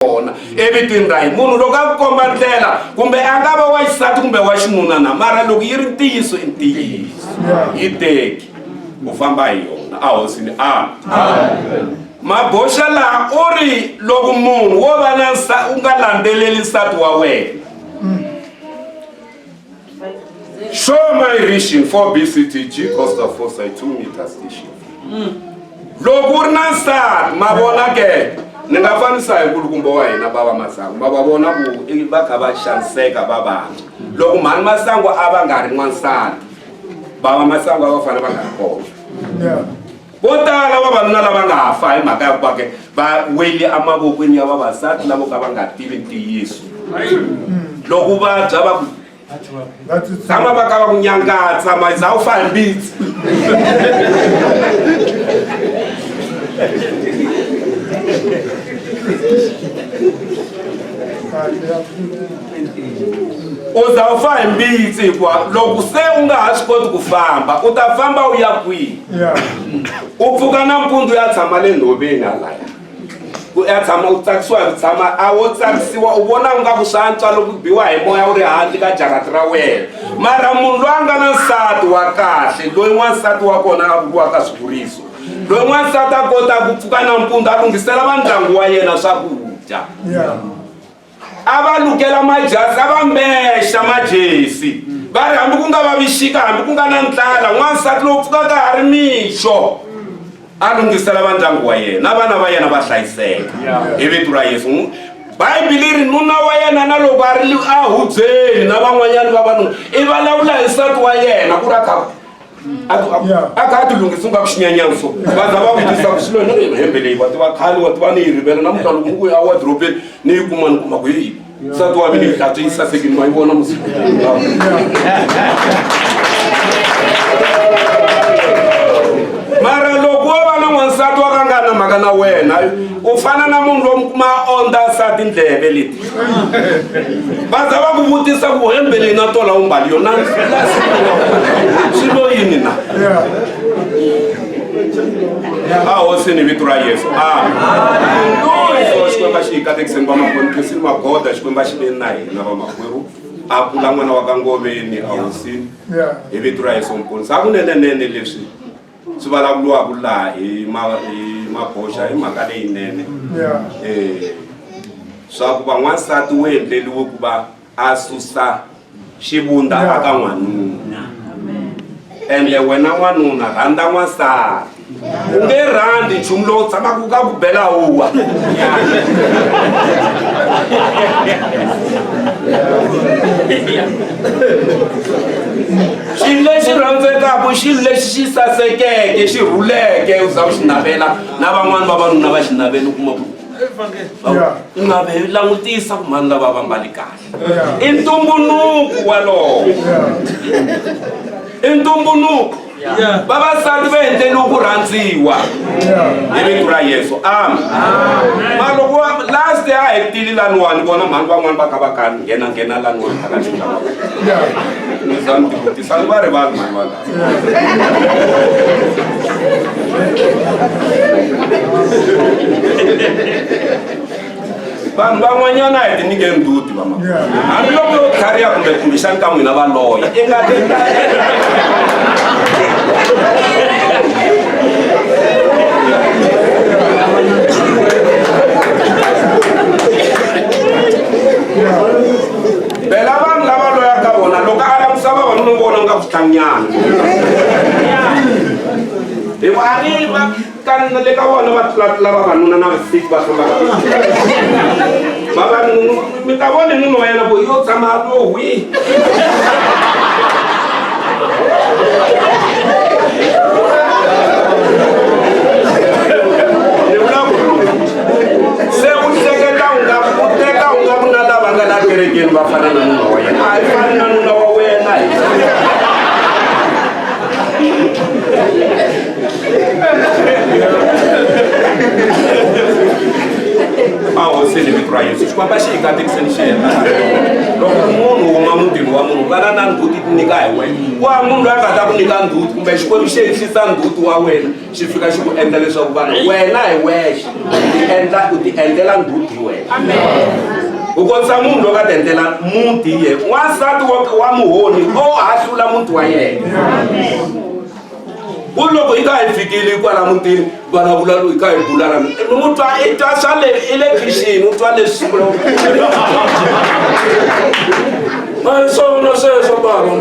kona evitini ra hina. Munhu loko a ku komba ndlela kumbe a nga va wa xisati kumbe wa xinuna na, mara loko yi ri ntiyiso i ntiyiso, yi teki u famba hi yona a hosini. Amen. Maboxa laha u ri loko munhu wo va na u nga landzeleli nsati wa wena. Show my reaching 4 BCTG Costa Foresight 2 meters station. Loko u ri na nsati ma vona ke ni nga fanisa hi nkulukumba wa hina bava Masangu, ma va vona ku va kha va xaniseka vavantshwa. Loko mhani Masangu a va nga ri n'wansati, bava Masangu a va fanele va nga ri kona. Vo tala vavanuna lava nga ha fa hi mhaka ya ku va ke va wele emavokweni ya vavasati lavo ka va nga tivi ntiyiso. Loko vabya va ku tshama va ka va ku nyangatsa maza u fambitsi. U za u fa hi mbitsi hikuva loko se u nga ha swi koti ku famba u ta famba u ya kwihi? U pfuka nampundzu ya tshama le nhoveni halaya, u ya tshama u tsakisiwa hi ku tshama a wo tsakisiwa u vona u nga ku swa antswa loko biwa hi moya u ri handle ka jakati ra wena. Mara munhu loyi a nga na nsati wa kahle, loyi n'wansati wa kona a vuriwaka swivuriso, loyi n'wansati a kota ku pfuka nampundzu a lunghisela va ndyangu wa yena swakudya, a va lukela majasi, a va mbexa majesi, va ri hambi ku nga vavi xika, hambi ku nga na ndlala, n'wansati lowu pfukaka ha ri mixo a lunghisela va ndyangu wa yena na vana va yena va hlayiseka hi vito ra Yesu. Bibele ri nuna wa yena na loko a ri a hubyeni na van'wanyana vavanuna i vulavula hi nsati wa yena ku ri a kha a ti lunghisa nga ku xinyanyani so va za va vutisa ku xilo ni hembe leyi wa tiva khale wa tiva ni yi rivele namuntlha loko ni ku ya wadropeni ni yi kuma ni kuma ku hi nsati wa mina yi hlantswa yi sasekini ma yi vona musiku. Mara loko wo va na n'wansati wa ka nga na mhaka na wena u fana na munhu lomu kuma onda nsati ndleve leti va za va ku vutisa ku hembe leyi na tola u mbali yona xilo yini na. A hosini vito ra Yesu. So xikwemba xi hi katekiseni va makwerhu khensini magoda xikwemba xi le na hina va makwerhu a kula n'wana wa ka Ngoveni a hosini hi vito ra Yesu mponisi. Hakunenenene leswi swi vulavuriwaka laha hi maboxa hi mhaka leyinene swa ku va n'wansati wu endleliwe ku va a susa xivundza aka n'wanuna, ende wena n'wanuna rhandza n'wansati u nge rhandzi nchumu lowu tshamaka ka ku bela huwa. Xilo lexi rhandzekaka, xilo lexi xi sasekeke, xi rhuleke u za u xi navela na van'wani vavanuna va xi navela u kuma ku u nga langutisa ku mani lava va mbali kahle. I ntumbuluko walowo, i ntumbuluko. Vavasati va endleliwe ku rhandziwa hi vito ra Yesu. Amen. Ma loko last a hetile laniwani vona mhani van'wani va kha va ka nghena laniwani aka xilava ni za ni tivutisa ni va rivali mhani va vanhu van'wanyana a hi tinyike ndzhuti va mhani hambi loko yo tlhariha kumbexani ka n'wina va loya i nga bela vanhu lava loyaka vona loko a lamusa vavanuna vona nga ku tlanganyana hi ku a ri va kanina le ka vona va tlulatula vavanuna na visiki va fambaka vavanuna mi ta vona nuna wa yena ku yo tshama lowi se u hleketa u nga vuna lava nga la kerekeni va fana na nuna wa yena a hi fani na nuna wa wena ahosini vito ra Yesu xikwamba xi hi katekiseni xi heta loko munhu huma mutini wa munhu va na ndzhuti ti nyika hi wena wa munhu loyi a nga ta ku nyika ndzhuti kumbe xikwembu xi ehlisa ndzhuti wa wena xi fika xi ku endla leswaku vanhu wena hi wexe u ti endlela ndzhuti hi wena u kotisa munhu loko a ti endlela muti hi yena n'wansati wa muhoni o hahlula muti wa yena ku loko hi ka hi fikile kwala mutini vulavula loyi ka hi bulana mutwa i twa swa le electrician u twa leswi ma swona sweswo baba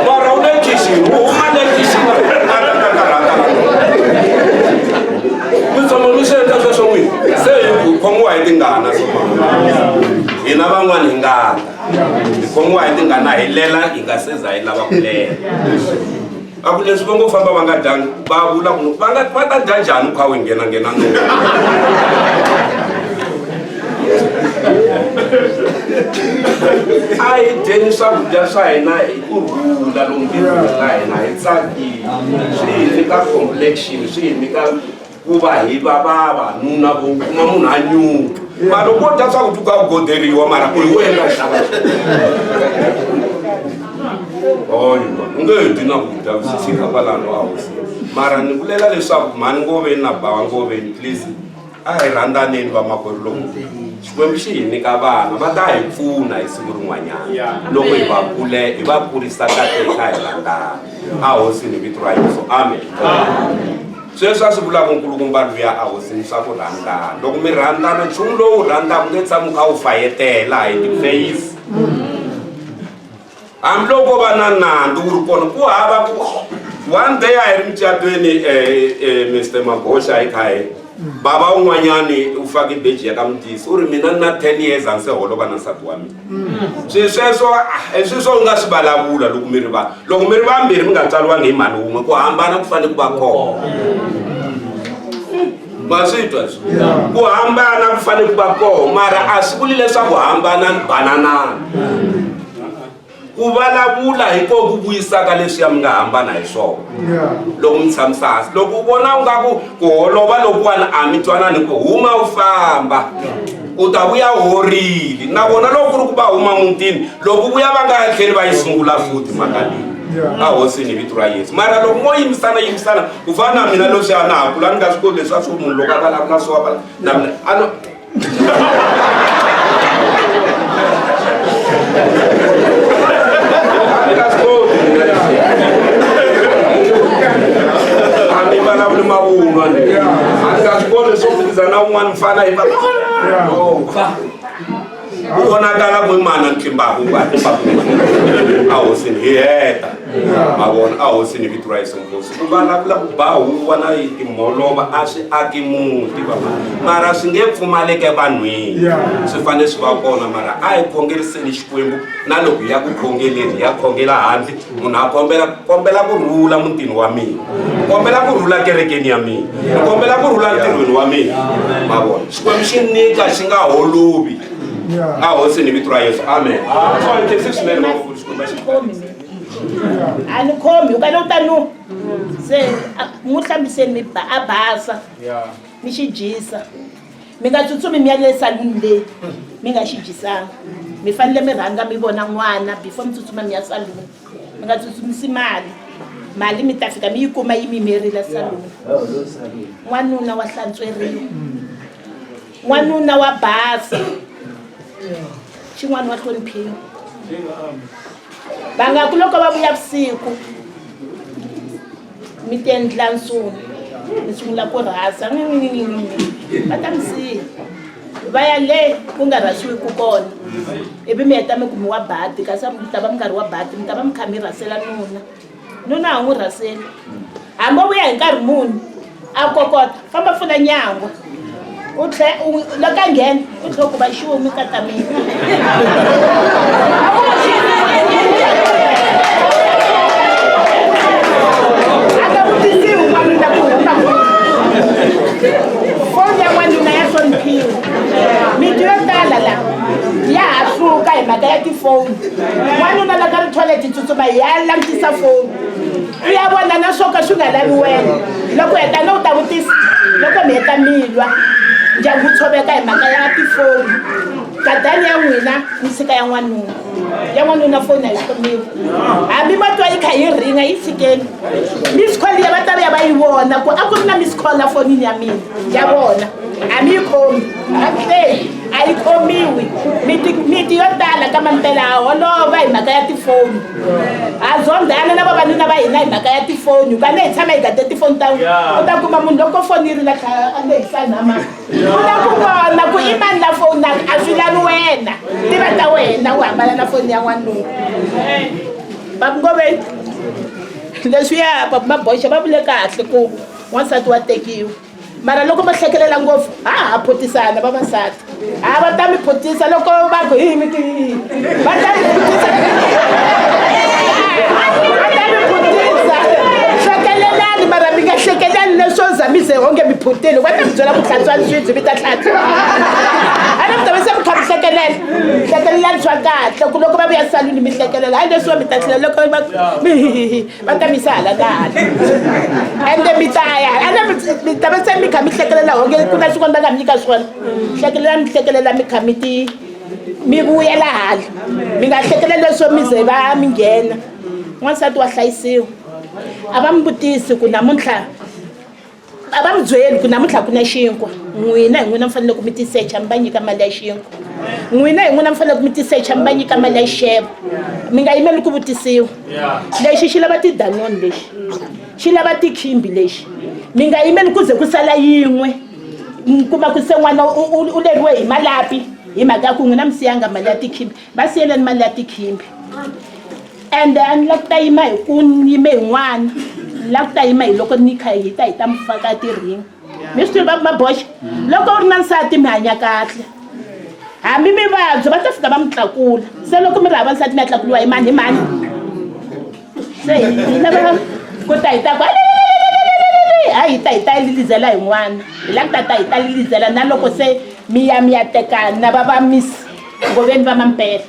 mara electrician u huma electrician mi swi endla sweswo n'wini se hi khomiwa hi tingana hina van'wani hi ngata hi khomiwa hi tingana hi lela hi nga seza hi lava ku lela a ku leswi va ngo famba va nga dyangi va vula ku va ta dya njhani u kha u nghena no a hi dyeni swakudya swa hina hi kurhula lomu mbilwini ka hina hi tsakile swi hi nyika complexion swi hi nyika ku va hi va vavanuna vo kuma munhu a nyuka mara loko wo dya swakudya u ka u goderiwa mara ku hi wena xava u nge he dyi na kudya swi fika kwalano a hosi mara ni vulela leswaku mhani ngoveni na bava ngoveni please a hi rhandzaneni vamakwerhu lomu xikwembu xi hi nyika vana va ta hi pfuna hi siku rin'wanyana loko hi va kurisa kahle hi kha hi rhandzana a hosini vito ra Yesu amen sweswi a swi vulaka nkulukumba luya a hosini swa ku rhandzana loko mi rhandzana nchumu lowu rhandzaka nge tshama u kha u fayetela hi tifeyisi hambiloko va na nandzu wu ri kona ku hava ku one day a hi ri mucatweni Mr Magosha hi kha hi baba un'wanyani u fake beji ya ka mutisi u ri mina ni na 10 years a ni se holova na nsati wa mina swi sweswo i swi swo u nga swi vulavula loko mi ri vambirhi mi nga tswaliwangi hi mhani wun'we ku hambana ku fanele ku va kona ma swi twa ku hambana ku fanele ku va kona mara a swi vuli leswaku hambana ni bananana ku vulavula hi ko ku vuyisaka leswi mi nga hambana hi swona loko mi tshamisa hansi loko u vona u nga ku holova lokuwani a mi twanani ku huma u famba u ta vuya horile na vona loko ku ri ku va huma mutini loko vuya va nga tlheli va yi sungula futhi mhaka leyi a hosini vito ra Yesu mara loko mo yimisana ku fana na mina leswi a na ha kula ni nga swi koti leswi a swi munhu loko a vulavula swo na mina vulavuli mavunwa a nga swi koti swo fikisa na un'wana mfana hi u vonakala ku mana ni tlimbaku a hosini hi heta ma vona a hosini vito ra Yesu nkosi ku vulavula ku ba huwa na timholova a swi aki muti mara swi nge pfumaleke vanhwini swi fanele swi va kona mara a hi khongeriseni xikwembu na loko hi ya ku khongeleni hi ya khongela handle munhu a kombela ku rhula mutini wa mina kombela ku rhula kerekeni ya mina kombela ku rhula ntirhweni wa mina ma vona xikwembu xi nyika xi nga holovi a hosini vito ra Yesu amen a ni khomi u kana u ta nu se mu hlambiseni mi a basa mi xi dyisa mi nga tsutsumi mi ya le saluni leyi mi nga xi dyisanga mi fanele mi rhanga mi vona n'wana before mi tsutsuma mi ya saluni mi nga tsutsumisi mali mi ta fika mi yi kuma yi mimerile saluni n'wanuna wa hlantsweriwa n'wanuna wa basa xin'wana wa hloniphiwa va nga ku loko va vuya vusiku mi ti endla nsuna mi sungula ku rhasa va ta mi siya va ya le ku nga rhasiwiku kona ivi mi heta mi kumi wa bati kasi mi ta va mi karhi wa bati mi ta va mi kha mi rhasela nuna a n'wi rhaseli hambi o vuya hi nkarhi muni a kokota famba pfula nyangwa loko a nghena u tlhela ku va xumi ka ta mina foni ya n'wanuna ya hloniphiwa miti yo tala la ya ha hluka hi mhaka ya tifoni n'wanuna loko ri toilet tsutsuma ya langutisa foni u ya vona na swo ka swi nga lavi wena loko heta no u ta vutisa loko mi heta milwa ndyangu wu tshoveka hi mhaka ya tifoni gadani ya n'wina ni tshika ya n'wanuna foni a yi khomiwi hambi ma twa yi kha yi ringa yi tshikeni miss call ya va ta ya va yi vona ku a ku ri na miss call la fonini ya mina ya vona a mi yi khomi a yi khomiwi miti yo tala ka mantela a holova hi mhaka ya tifoni ha zondhana na vavanuna va hina hi mhaka ya tifoni vana hi tshama hi gade tifoni ta u ta kuma munhu loko foni yi ri la a nge hi sanama u ta ku vona ku i mani la foni a swi lavi wena tiva ta wena u hambana na foni ya n'wanuna vakungoveni leswiya maboxa va vule kahle ku wansati wa tekiwa mara loko va hlekelela ngopfu ha phutisana vavasati va ta mi phutisa loko va ku hi mi va ta mi phutisa hlekelelani mara mi nga hlekelani leswo za mi ze onge mi phutile va ta mi byela ku hlantswani swibyi mi ta hlantswa a ni mi ta va se mi kha mi hlekelelani swa kahle ku loko va vuya saluni mi hlekelela hayi leswiwa mi ta tlhela loko va ta mi yisa hala na hala ende mi ta ya mi ta va se mi kha mi hlekelela onge ku na swin'wana va nga mi nyika swona hlekelela mi kha mi vuyela hala mi nga hlekeleli leswo mi ze va mi nghena n'wansati wa hlayisiwa a va mi vutisi ku namuntlha a va mi byeli ku namuntlha ku na xinkwa n'wina hi n'wina mi fanele ku mi tisecha mi va nyika mali ya xinkwa n'wina hi n'wina mi fanele ku mi tisecha mi va nyika mali ya xixevo mi nga yimeli ku vutisiwa lexi xi lava tidanoni lexi xi lava tikhimbi lexi mi nga yimeli ku ze ku sala yin'we mi kuma ku se n'wana u leriwe hi malapi hi mhaka ya ku n'wina mi siyanga mali ya tikhimbi va siyeleni mali ya tikhimbi ende a ni la ku ta yima hi ku yime hi n'wana ni la ku ta yima hi loko ni kha hi ta mi faka tiringi mi swi tiva maboxa loko u ri na nsati mi hanya kahle hambi mi vabya va ta fika va mi tlakula se loko mi ri hava nsati mi ya tlakuliwa hi mani se hi lava ku ta hi ta ku hayi hi ta lilizela hi n'wana hi la ku ta hi ta lilizela na loko se mi ya tekana na va miss ngoveni va mampela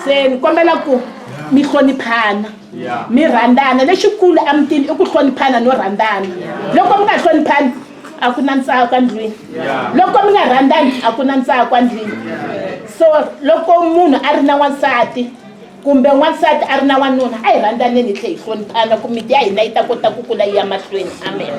se ni kombela ku mi hloniphana mi rhandzana lexikulu emutini i ku hloniphana no rhandzana loko mi nga hloniphani a ku na ntsako endlwini loko mi nga rhandzani a ku na ntsako endlwini so loko munhu a ri na wansati kumbe wansati a ri na wanuna a hi rhandzaneni hi tlhe hi hloniphana ku miti ya hina yi ta kota ku kula yi ya mahlweni amen